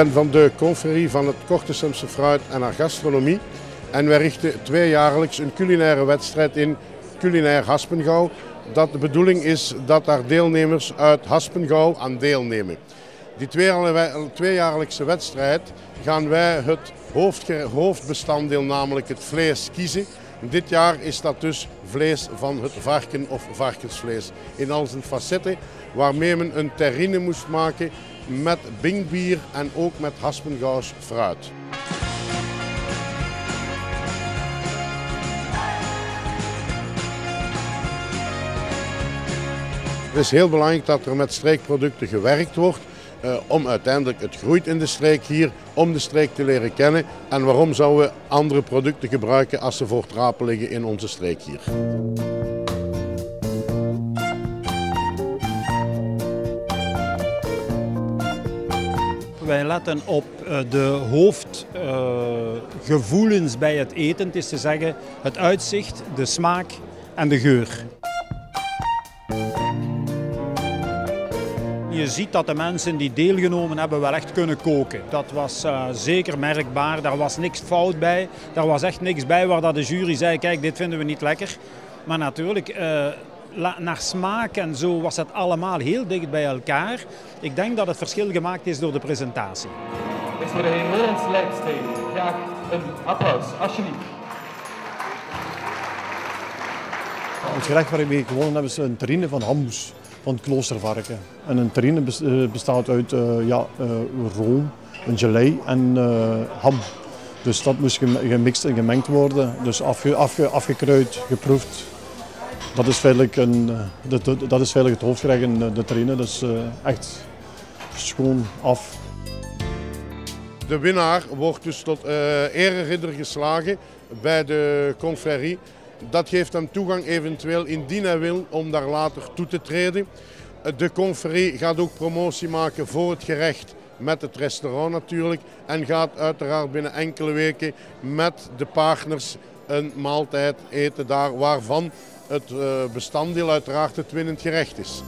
ben van de conferie van het Kortesumse fruit en haar gastronomie. En wij richten tweejaarlijks een culinaire wedstrijd in, Culinair Haspengouw. Dat de bedoeling is dat daar deelnemers uit Haspengouw aan deelnemen. Die tweejaarlijkse wedstrijd gaan wij het hoofdbestanddeel, namelijk het vlees, kiezen. Dit jaar is dat dus vlees van het varken of varkensvlees in al zijn facetten, waarmee men een terrine moest maken met bingbier en ook met Haspengouws fruit. Het is heel belangrijk dat er met streekproducten gewerkt wordt, om uiteindelijk, het groeit in de streek hier, om de streek te leren kennen. En waarom zouden we andere producten gebruiken als ze voor het rapen liggen in onze streek hier. Wij letten op de hoofdgevoelens bij het eten, het is te zeggen het uitzicht, de smaak en de geur. Je ziet dat de mensen die deelgenomen hebben wel echt kunnen koken. Dat was zeker merkbaar, daar was niks fout bij. Daar was echt niks bij waar dat de jury zei, kijk, dit vinden we niet lekker. Maar natuurlijk, naar smaak en zo was het allemaal heel dicht bij elkaar. Ik denk dat het verschil gemaakt is door de presentatie. Is voor de heer Lorenz Lijksteen graag een applaus, alsjeblieft. Het gerecht waar ik mee gewonnen heb is een terrine van hammoes. Van het kloostervarken. En een terrine bestaat uit room, een gelei en ham. Dus dat moest gemixt en gemengd worden. Dus afgekruid, geproefd. Dat is feitelijk het hoofdgerecht in de terrine. Dus echt schoon af. De winnaar wordt dus tot ereridder geslagen bij de conferie. Dat geeft hem toegang eventueel indien hij wil om daar later toe te treden. De conferie gaat ook promotie maken voor het gerecht met het restaurant natuurlijk. En gaat uiteraard binnen enkele weken met de partners een maaltijd eten daar waarvan het bestanddeel uiteraard het winnend gerecht is.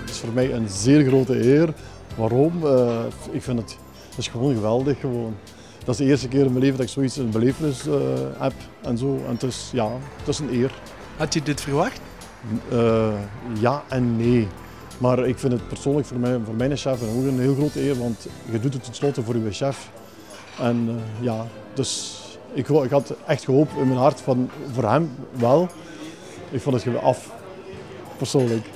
Het is voor mij een zeer grote eer. Waarom? Ik vind het is gewoon geweldig. Dat is de eerste keer in mijn leven dat ik zoiets een belevenis heb en zo. En het is een eer. Had je dit verwacht? Ja en nee. Maar ik vind het persoonlijk voor mijn chef ook een heel grote eer, want je doet het tenslotte voor je chef. En dus ik had echt gehoopt in mijn hart voor hem wel. Ik vond het af, persoonlijk.